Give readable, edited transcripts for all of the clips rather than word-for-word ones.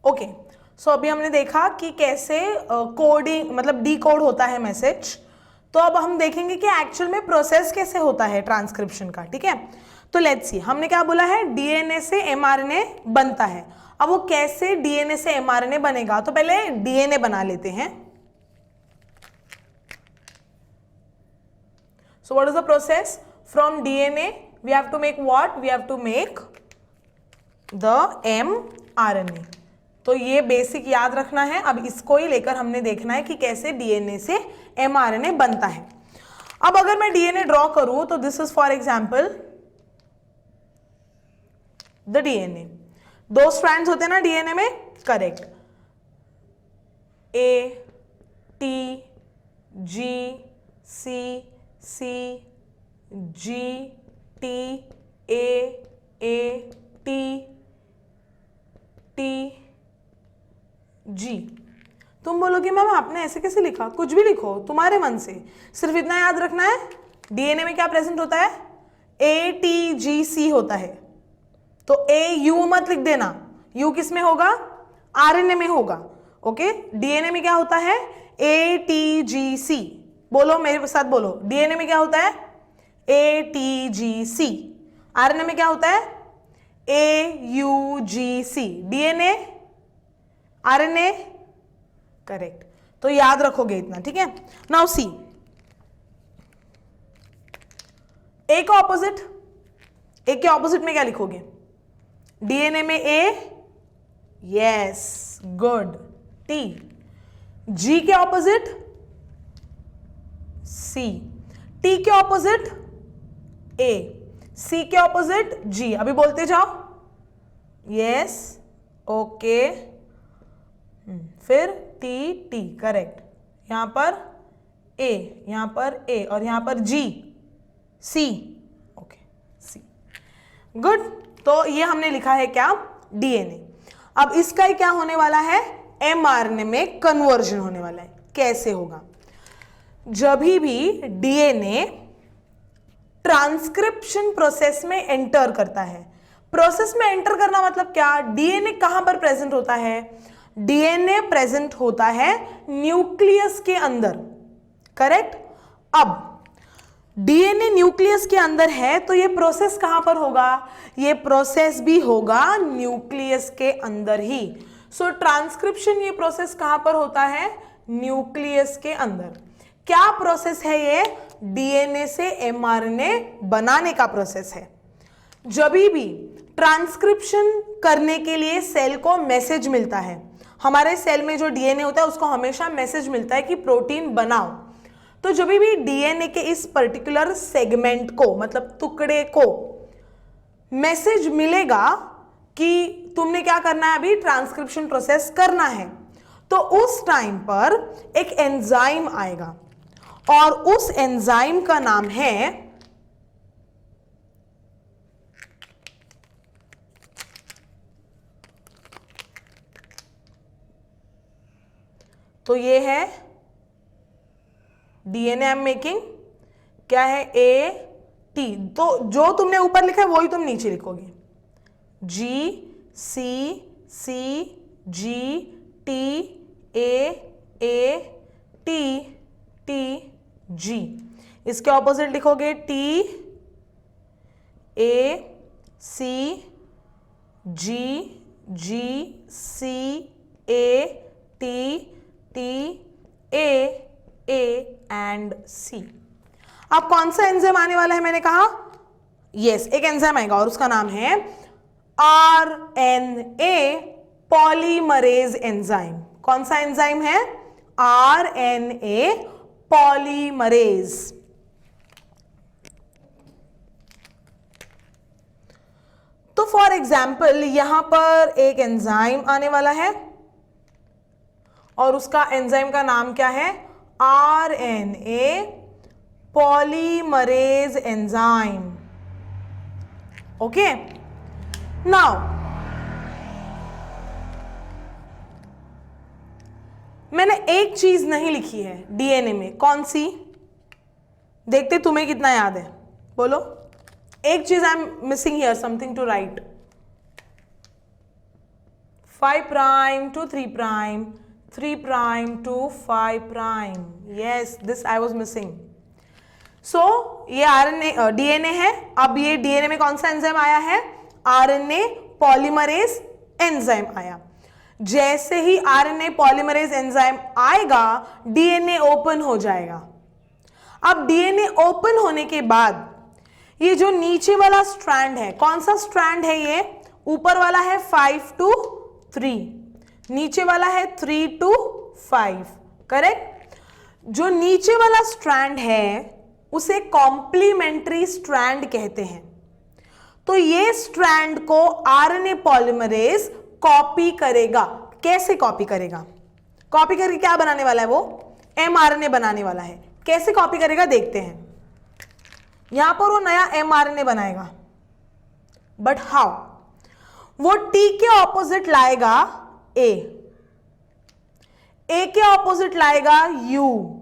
Okay, सो अभी हमने देखा कि कैसे कोडिंग मतलब डी कोड होता है मैसेज। तो अब हम देखेंगे कि एक्चुअल में प्रोसेस कैसे होता है ट्रांसक्रिप्शन का। ठीक है, तो लेट्स सी, हमने क्या बोला है, डीएनए से एमआरएनए बनता है। अब वो कैसे डीएनए से एमआरएनए बनेगा, तो पहले डीएनए बना लेते हैं। So what is the process? From DNA we have to make what? We have to make the mRNA. तो ये बेसिक याद रखना है। अब इसको ही लेकर हमने देखना है कि कैसे डीएनए से एमआरएनए बनता है। अब अगर मैं डीएनए ड्रॉ करूं तो this is for example the DNA. 2 strands होते हैं ना डीएनए में, correct. A T G C C G T A T T G. तुम बोलोगे मैम आपने ऐसे कैसे लिखा? कुछ भी लिखो तुम्हारे मन से, सिर्फ इतना याद रखना है डीएनए में क्या प्रेजेंट होता है, ए टी जी सी होता है। तो ए यू मत लिख देना, यू किस में होगा, आरएनए में होगा। ओके, डीएनए में क्या होता है, ए टी जी सी। बोलो मेरे साथ बोलो, डीएनए में क्या होता है, ए टी जी सी। आरएनए में क्या होता है, A U G C. DNA RNA, correct. तो याद रखोगे इतना, ठीक है। नाउ सी, ए का ऑपोजिट, ए के ऑपोजिट में क्या लिखोगे, डीएनए में ए, यस गुड, टी। जी के ऑपोजिट सी, टी के ऑपोजिट ए, सी के ऑपोजिट जी। अभी बोलते जाओ, यस ओके, फिर टी टी, करेक्ट। यहां पर ए, यहां पर ए, और यहां पर जी सी, ओके सी, गुड। तो ये हमने लिखा है क्या, डीएनए। अब इसका ही क्या होने वाला है, एमआरएनए में कन्वर्जन होने वाला है। कैसे होगा, जब भी डीएनए ट्रांसक्रिप्शन प्रोसेस में एंटर करता है। प्रोसेस में एंटर करना मतलब क्या, डीएनए कहां पर प्रेजेंट होता है, डीएनए प्रेजेंट होता है न्यूक्लियस के अंदर, करेक्ट। अब डीएनए न्यूक्लियस के अंदर है तो ये प्रोसेस कहां पर होगा, ये प्रोसेस भी होगा न्यूक्लियस के अंदर ही। सो ट्रांसक्रिप्शन ये प्रोसेस कहां पर होता है, न्यूक्लियस के अंदर। क्या प्रोसेस है ये, डीएनए से एमआरएनए बनाने का प्रोसेस है। जब भी ट्रांसक्रिप्शन करने के लिए सेल को मैसेज मिलता है, हमारे सेल में जो डीएनए होता है उसको हमेशा मैसेज मिलता है कि प्रोटीन बनाओ। तो जब भी डीएनए के इस पर्टिकुलर सेगमेंट को, मतलब टुकड़े को मैसेज मिलेगा कि तुमने क्या करना है, अभी ट्रांसक्रिप्शन प्रोसेस करना है, तो उस टाइम पर एक एंजाइम आएगा और उस एंजाइम का नाम है तो ये है डीएनए आई एम मेकिंग, क्या है, ए टी। तो जो तुमने ऊपर लिखा है वही तुम नीचे लिखोगे, G C C G T A T T G. इसके ऑपोजिट लिखोगे T A C G G C A T T A and C. अब कौन सा एंजाइम आने वाला है, मैंने कहा यस, एक एंजाइम आएगा और उसका नाम है आरएनए पॉलीमरेज एंजाइम। कौन सा एंजाइम है, आरएनए पॉलीमरेज। तो फॉर एग्जाम्पल यहां पर एक एंजाइम आने वाला है और उसका एंजाइम का नाम क्या है, RNA polymerase enzyme. Okay, now मैंने एक चीज नहीं लिखी है डीएनए में, कौन सी, देखते तुम्हें कितना याद है, बोलो। एक चीज I am missing here, something to write, 5 prime to 3 prime, 3 prime to 5 prime. Yes, this I was missing. So ये आरएनए डीएनए है. अब ये डीएनए में कौन सा एंजाइम आया है? आरएनए पॉलीमरेज एंजाइम आया. जैसे ही आरएनए पॉलीमरेज एंजाइम आएगा, डीएनए ओपन हो जाएगा. अब डीएनए ओपन होने के बाद ये जो नीचे वाला स्ट्रैंड है, कौन सा स्ट्रैंड है ये? ऊपर वाला है 5 to 3, नीचे वाला है 3 to 5. करेक्ट. जो नीचे वाला स्ट्रैंड है उसे कॉम्प्लीमेंट्री स्ट्रैंड कहते हैं. तो ये स्ट्रैंड को आरएनए पॉलीमरेज कॉपी करेगा. कैसे कॉपी करेगा? कॉपी करके क्या बनाने वाला है? वो एमआरएनए बनाने वाला है. कैसे कॉपी करेगा देखते हैं. यहां पर वो नया एमआरएनए बनाएगा, बट हाउ? वो टी के ऑपोजिट लाएगा ए, ए के ऑपोजिट लाएगा यू.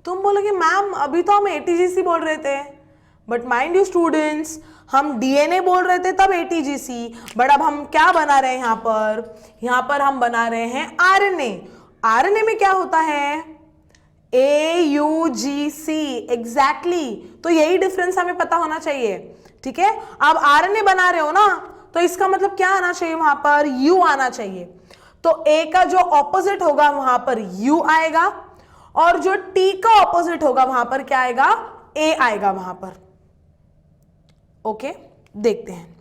तुम बोलोगे मैम अभी तो हम एटीजीसी बोल रहे थे. बट माइंड यू स्टूडेंट्स, हम डीएनए बोल रहे थे तब एटीजीसी, बट अब हम क्या बना रहे हैं यहां पर? यहां पर हम बना रहे हैं आरएनए. आरएनए में क्या होता है? AUGC. एग्जैक्टली. तो यही डिफरेंस हमें पता होना चाहिए. ठीक है. अब आरएनए बना रहे हो ना, तो इसका मतलब क्या आना चाहिए? वहां पर U आना चाहिए. तो A का जो ऑपोजिट होगा वहां पर U आएगा, और जो T का ऑपोजिट होगा वहां पर क्या आएगा? A आएगा वहां पर. ओके, देखते हैं.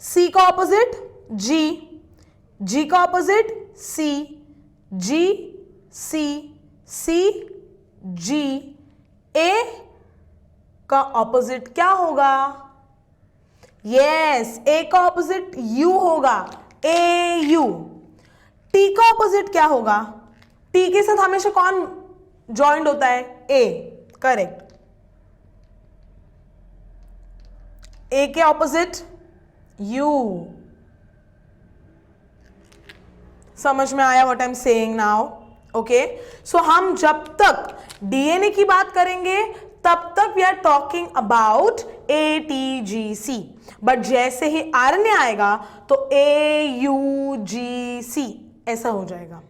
C का ऑपोजिट G, G का opposite C, G C C G. A का ऑपोजिट क्या होगा? यस, A का ऑपोजिट U होगा, AU. T का ऑपोजिट क्या होगा? T के साथ हमेशा कौन जॉइंट होता है? A. करेक्ट. A के ऑपोजिट U. समझ में आया what I am saying now? Okay. So हम जब तक डीएनए की बात करेंगे तब तक we are talking about ATGC. But जैसे ही आरएनए आएगा तो AUGC ऐसा हो जाएगा,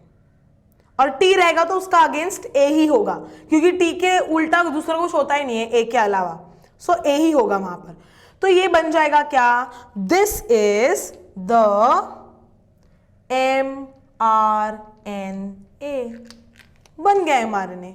और टी रहेगा तो उसका अगेंस्ट ए ही होगा, क्योंकि टी के उल्टा दूसरा कुछ होता ही नहीं है ए के अलावा. सो ए ही होगा वहां पर. तो ये बन जाएगा क्या? This is the mRNA. बन गया mRNA.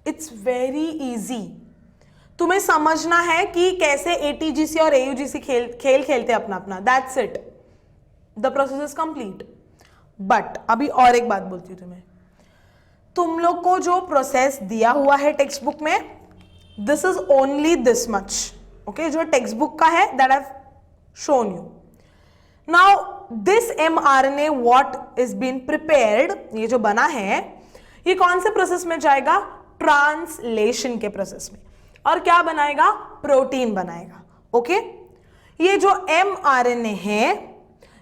It's very easy. तुम्हें समझना है कि कैसे एटीजीसी और एयूजीसी खेल खेलते हैं अपना अपना. That's it. The process is complete. But अभी और एक बात बोलती हूँ तुम्हें. तुम लोग को जो प्रोसेस दिया हुआ है टेक्स्ट बुक में, this is only this much. Okay, जो टेक्स्ट बुक का है that I have shown you. Now this mRNA what is been prepared, ये जो बना है ये कौन से प्रोसेस में जाएगा? ट्रांसलेशन के प्रोसेस में. और क्या बनाएगा? प्रोटीन बनाएगा. ओके. ये जो mRNA है,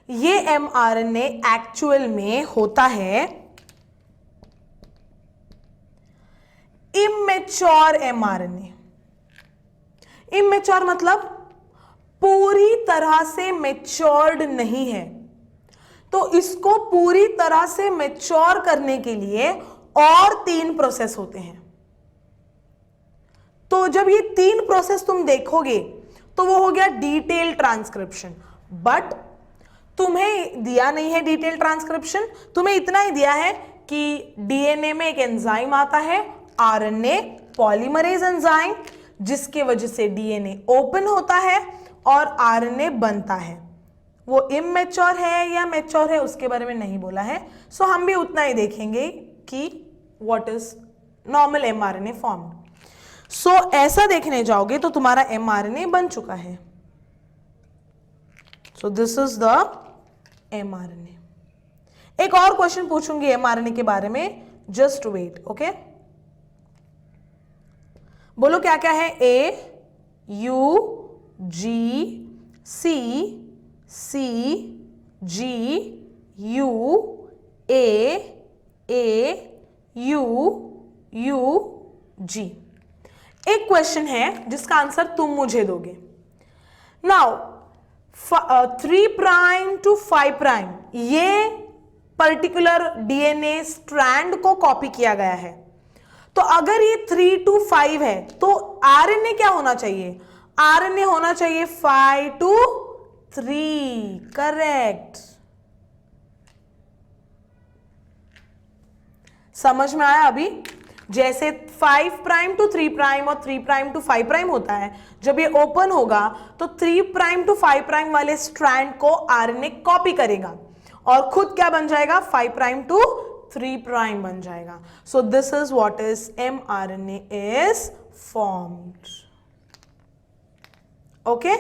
ये mRNA एक्चुअल में होता है इमेच्योर mRNA. इमेच्योर मतलब पूरी तरह से मैच्योर्ड नहीं है. तो इसको पूरी तरह से मैच्योर करने के लिए और 3 प्रोसेस होते हैं. तो जब ये 3 प्रोसेस तुम देखोगे तो वो हो गया डिटेल ट्रांसक्रिप्शन. बट तुम्हें दिया नहीं है डिटेल ट्रांसक्रिप्शन. तुम्हें इतना ही दिया है कि डीएनए में एक एंजाइम आता है, आरएनए पॉलीमरेज एंजाइम, जिसके वजह से डीएनए ओपन होता है और आरएनए बनता है. वो इमेच्योर है या मैच्योर है उसके बारे में नहीं बोला है. सो हम भी उतना ही देखेंगे कि what is normal mRNA formed. So ऐसा देखने जाओगे तो तुम्हारा mRNA बन चुका है. So this is the mRNA. एक और क्वेश्चन पूछूंगी mRNA के बारे में, जस्ट वेट. ओके, बोलो क्या क्या है? A U G C C G U A U U G. एक क्वेश्चन है जिसका आंसर तुम मुझे दोगे। नाउ 3 प्राइम टू 5 प्राइम, ये पर्टिकुलर डीएनए स्ट्रैंड को कॉपी किया गया है। तो अगर ये 3 to 5 है तो आरएनए क्या होना चाहिए? आरएनए होना चाहिए 5 to 3। करेक्ट। समझ में आया अभी? जैसे 5 प्राइम टू 3 प्राइम और 3 प्राइम टू 5 प्राइम होता है, जब ये ओपन होगा तो 3 प्राइम टू 5 प्राइम वाले स्ट्रैंड को आरएनए कॉपी करेगा और खुद क्या बन जाएगा? 5 प्राइम टू 3 प्राइम बन जाएगा। सो this is what is mRNA is formed. Okay